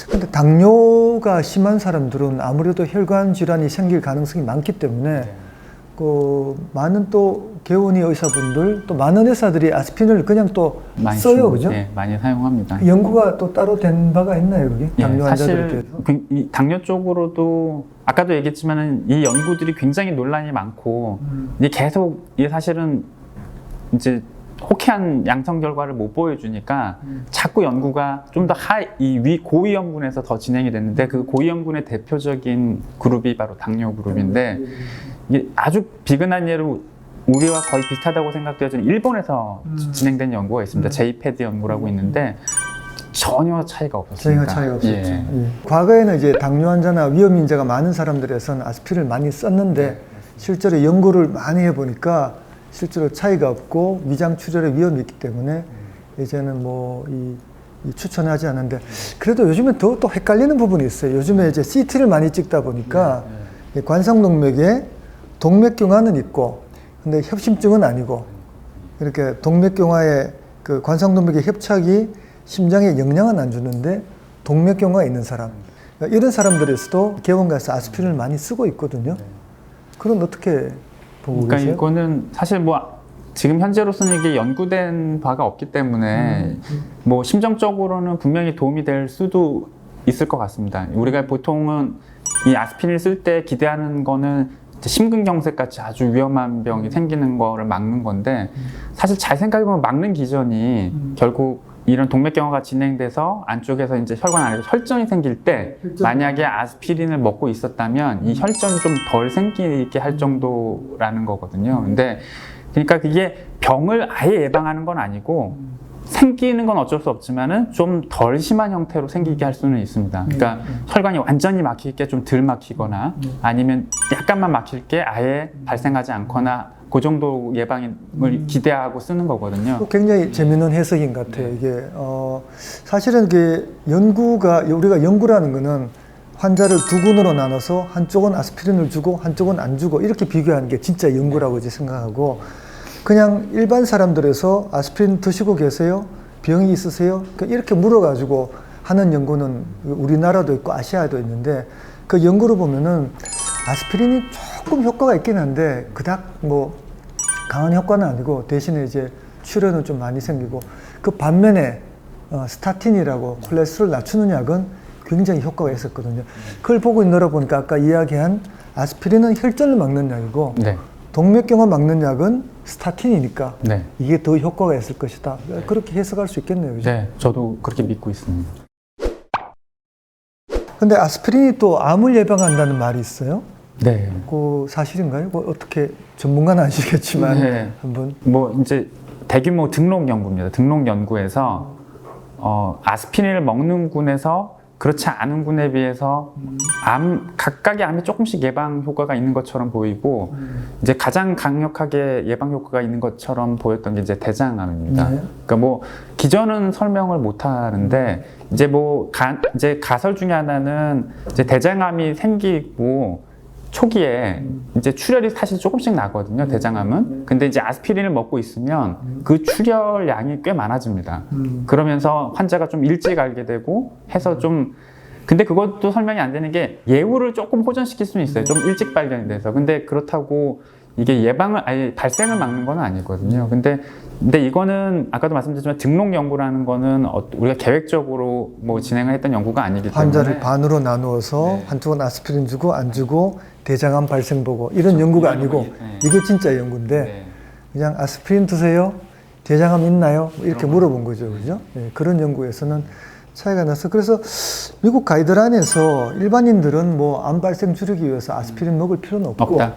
근데 당뇨가 심한 사람들은 아무래도 혈관 질환이 생길 가능성이 많기 때문에 네. 그 많은 또 개원의 의사분들 또 많은 의사들이 아스피린을 그냥 또 많이 써요, 쓰고, 그죠? 예, 많이 사용합니다. 연구가 또 따로 된 바가 있나요, 그게? 예, 당뇨 환자들에 사실 대해서? 이 당뇨 쪽으로도 아까도 얘기했지만은 이 연구들이 굉장히 논란이 많고 이게 계속 이게 사실은 이제 호쾌한 양성 결과를 못 보여주니까 자꾸 연구가 좀 더 위 고위험군에서 더 진행이 됐는데 그 고위험군의 대표적인 그룹이 바로 당뇨 그룹인데 이게 아주 비근한 예로 우리와 거의 비슷하다고 생각되어지는 일본에서 진행된 연구가 있습니다. 제이패드 연구라고 있는데 전혀 차이가 없었습니다. 전혀 차이가 없었죠. 예. 예. 과거에는 이제 당뇨 환자나 위험 인자가 많은 사람들에서는 아스피린을 많이 썼는데 실제로 연구를 많이 해보니까 실제로 차이가 없고 위장 출혈의 위험이 있기 때문에 이제는 뭐 추천하지 않는데 그래도 요즘에 또 헷갈리는 부분이 있어요. 요즘에 이제 CT를 많이 찍다 보니까 관상동맥에 동맥경화는 있고 근데 협심증은 아니고 이렇게 동맥경화에 그 관상동맥의 협착이 심장에 영향은 안 주는데 동맥경화가 있는 사람 그러니까 이런 사람들에서도 개원 가서 아스피린을 많이 쓰고 있거든요. 그건 어떻게 보고 그러니까 계세요? 이거는 사실 뭐 지금 현재로서는 이게 연구된 바가 없기 때문에 뭐 심정적으로는 분명히 도움이 될 수도 있을 것 같습니다. 우리가 보통은 이 아스피린을 쓸 때 기대하는 거는 심근경색 같이 아주 위험한 병이 생기는 거를 막는 건데 사실 잘 생각해보면 막는 기전이 결국 이런 동맥경화가 진행돼서 안쪽에서 이제 혈관 안에서 혈전이 생길 때 만약에 아스피린을 먹고 있었다면 이 혈전이 좀 덜 생기게 할 정도라는 거거든요. 근데 그러니까 그게 병을 아예 예방하는 건 아니고 생기는 건 어쩔 수 없지만은 좀 덜 심한 형태로 생기게 할 수는 있습니다. 그러니까 혈관이 완전히 막힐 게 좀 덜 막히거나 아니면 약간만 막힐 게 아예 발생하지 않거나 그 정도 예방을 기대하고 쓰는 거거든요. 굉장히 재미있는 해석인 것 같아요. 이게 사실은 그 우리가 연구라는 거는 환자를 두 군으로 나눠서 한쪽은 아스피린을 주고 한쪽은 안 주고 이렇게 비교하는 게 진짜 연구라고 이제 생각하고 그냥 일반 사람들에서 아스피린 드시고 계세요? 병이 있으세요? 이렇게 물어가지고 하는 연구는 우리나라도 있고 아시아에도 있는데 그 연구를 보면은 아스피린이 조금 효과가 있긴 한데 그닥 뭐 강한 효과는 아니고 대신에 이제 출혈은 좀 많이 생기고 그 반면에 스타틴이라고 콜레스테롤 낮추는 약은 굉장히 효과가 있었거든요. 그걸 보고 있느라 보니까 아까 이야기한 아스피린은 혈전을 막는 약이고 네. 동맥경화 막는 약은 스타틴이니까 네. 이게 더 효과가 있을 것이다. 그렇게 해석할 수 있겠네요. 그죠? 네, 저도 그렇게 믿고 있습니다. 근데 아스피린이 또 암을 예방한다는 말이 있어요. 네. 그 사실인가요? 그 어떻게 전문가는 아시겠지만 네. 한번 뭐 이제 대규모 등록 연구입니다. 등록 연구에서 아스피린을 먹는 군에서 그렇지 않은 군에 비해서 각각의 암에 조금씩 예방 효과가 있는 것처럼 보이고 이제 가장 강력하게 예방 효과가 있는 것처럼 보였던 게 이제 대장암입니다. 네. 그러니까 뭐 기전은 설명을 못 하는데 이제 뭐 이제 가설 중에 하나는 이제 대장암이 생기고 초기에 이제 출혈이 사실 조금씩 나거든요, 대장암은. 근데 이제 아스피린을 먹고 있으면 그 출혈량이 꽤 많아집니다. 그러면서 환자가 좀 일찍 알게 되고 해서 좀 근데 그것도 설명이 안 되는 게 예후를 조금 호전시킬 수는 있어요. 좀 일찍 발견이 돼서. 근데 그렇다고 이게 아예 발생을 막는 건 아니거든요. 근데 이거는 아까도 말씀드렸지만 등록 연구라는 거는 우리가 계획적으로 뭐 진행을 했던 연구가 아니기 때문에 환자를 반으로 나누어서 한쪽은 아스피린 주고 안 주고 대장암 발생 보고 이런 연구가 아니고 이게 진짜 연구인데 그냥 아스피린 드세요? 대장암 있나요? 이렇게 물어본 거죠. 그죠? 네, 그런 연구에서는 차이가 나서 그래서 미국 가이드라인에서 일반인들은 뭐 암 발생 줄이기 위해서 아스피린 먹을 필요는 없고 없다.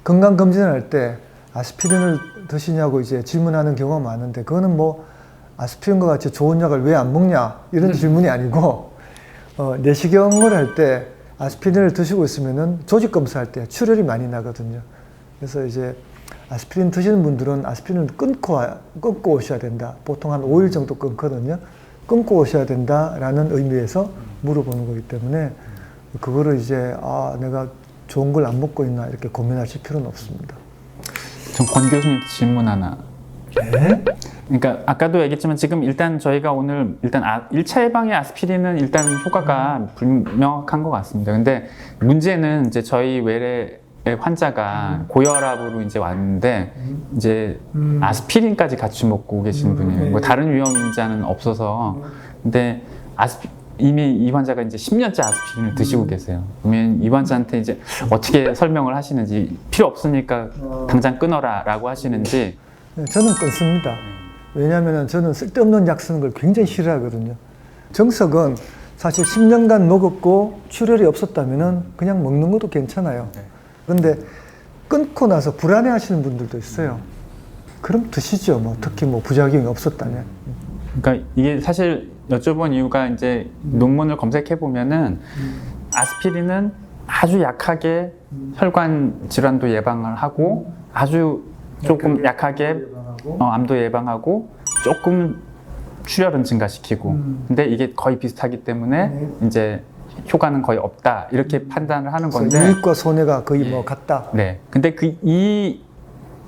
건강검진을 할 때 아스피린을 드시냐고 이제 질문하는 경우가 많은데 그거는 뭐 아스피린과 같이 좋은 약을 왜 안 먹냐 이런 질문이 아니고 내시경을 할 때 아스피린을 드시고 있으면은 조직 검사할 때 출혈이 많이 나거든요. 그래서 이제 아스피린 드시는 분들은 아스피린을 끊고 오셔야 된다. 보통 한 5일 정도 끊거든요. 끊고 오셔야 된다라는 의미에서 물어보는 거기 때문에 그거를 이제 내가 좋은 걸 안 먹고 있나 이렇게 고민하실 필요는 없습니다. 전 권 교수님 질문 하나 네? 그러니까 아까도 얘기했지만 지금 일단 저희가 오늘 일단 1차 예방의 아스피린은 일단 효과가 불명확한 것 같습니다. 근데 문제는 이제 저희 외래의 환자가 고혈압으로 이제 왔는데 이제 아스피린까지 같이 먹고 계신 분이에요. 뭐 다른 위험 인자는 없어서 근데 이미 이 환자가 이제 10년째 아스피린을 드시고 계세요. 그러면 이 환자한테 이제 어떻게 설명을 하시는지 필요 없으니까 당장 끊어라라고 하시는지 네, 저는 끊습니다. 왜냐하면 저는 쓸데없는 약 쓰는 걸 굉장히 싫어하거든요. 정석은 사실 10년간 먹었고 출혈이 없었다면 그냥 먹는 것도 괜찮아요. 그런데 끊고 나서 불안해 하시는 분들도 있어요. 그럼 드시죠. 뭐 특히 뭐 부작용이 없었다면. 그러니까 이게 사실 여쭤본 이유가 이제 논문을 검색해 보면은 아스피린은 아주 약하게 혈관 질환도 예방을 하고 아주 조금 약하게 암도 예방하고 조금 출혈은 증가시키고 근데 이게 거의 비슷하기 때문에 이제 효과는 거의 없다 이렇게 판단을 하는 건데 이익과 손해가 거의 뭐 같다. 네. 근데 그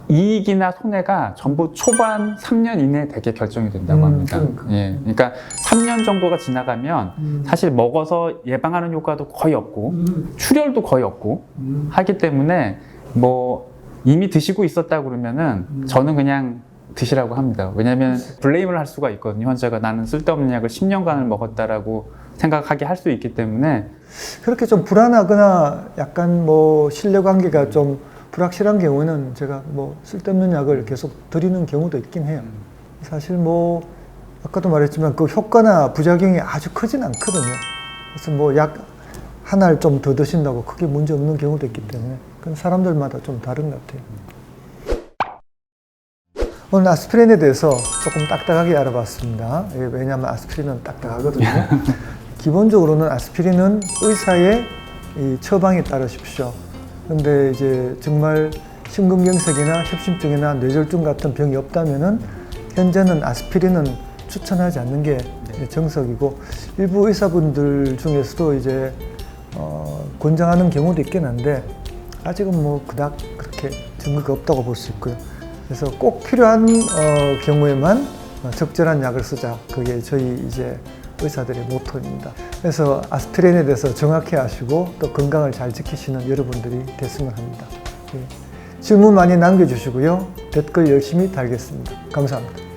이익이나 손해가 전부 초반 3년 이내에 되게 결정이 된다고 합니다. 그러니까. 예. 그러니까 3년 정도가 지나가면 사실 먹어서 예방하는 효과도 거의 없고 출혈도 거의 없고 하기 때문에 뭐 이미 드시고 있었다 그러면은 저는 그냥 드시라고 합니다. 왜냐하면 블레임을 할 수가 있거든요. 환자가 나는 쓸데없는 약을 10년간을 먹었다라고 생각하게 할 수 있기 때문에 그렇게 좀 불안하거나 약간 뭐 신뢰관계가 좀 불확실한 경우는 제가 뭐 쓸데없는 약을 계속 드리는 경우도 있긴 해요. 사실 뭐 아까도 말했지만 그 효과나 부작용이 아주 크진 않거든요. 그래서 뭐 약 하나를 좀 더 드신다고 크게 문제 없는 경우도 있기 때문에 그건 사람들마다 좀 다른 것 같아요. 오늘 아스피린에 대해서 조금 딱딱하게 알아봤습니다. 왜냐하면 아스피린은 딱딱하거든요. 기본적으로는 아스피린은 의사의 이 처방에 따르십시오. 그런데 이제 정말 심근경색이나 협심증이나 뇌졸중 같은 병이 없다면은 현재는 아스피린은 추천하지 않는 게 정석이고 일부 의사분들 중에서도 이제 권장하는 경우도 있긴 한데 아직은 뭐 그닥 그렇게 증거가 없다고 볼 수 있고요. 그래서 꼭 필요한 경우에만 적절한 약을 쓰자. 그게 저희 이제 의사들의 모토입니다. 그래서 아스피린에 대해서 정확히 아시고 또 건강을 잘 지키시는 여러분들이 됐으면 합니다. 질문 많이 남겨주시고요. 댓글 열심히 달겠습니다. 감사합니다.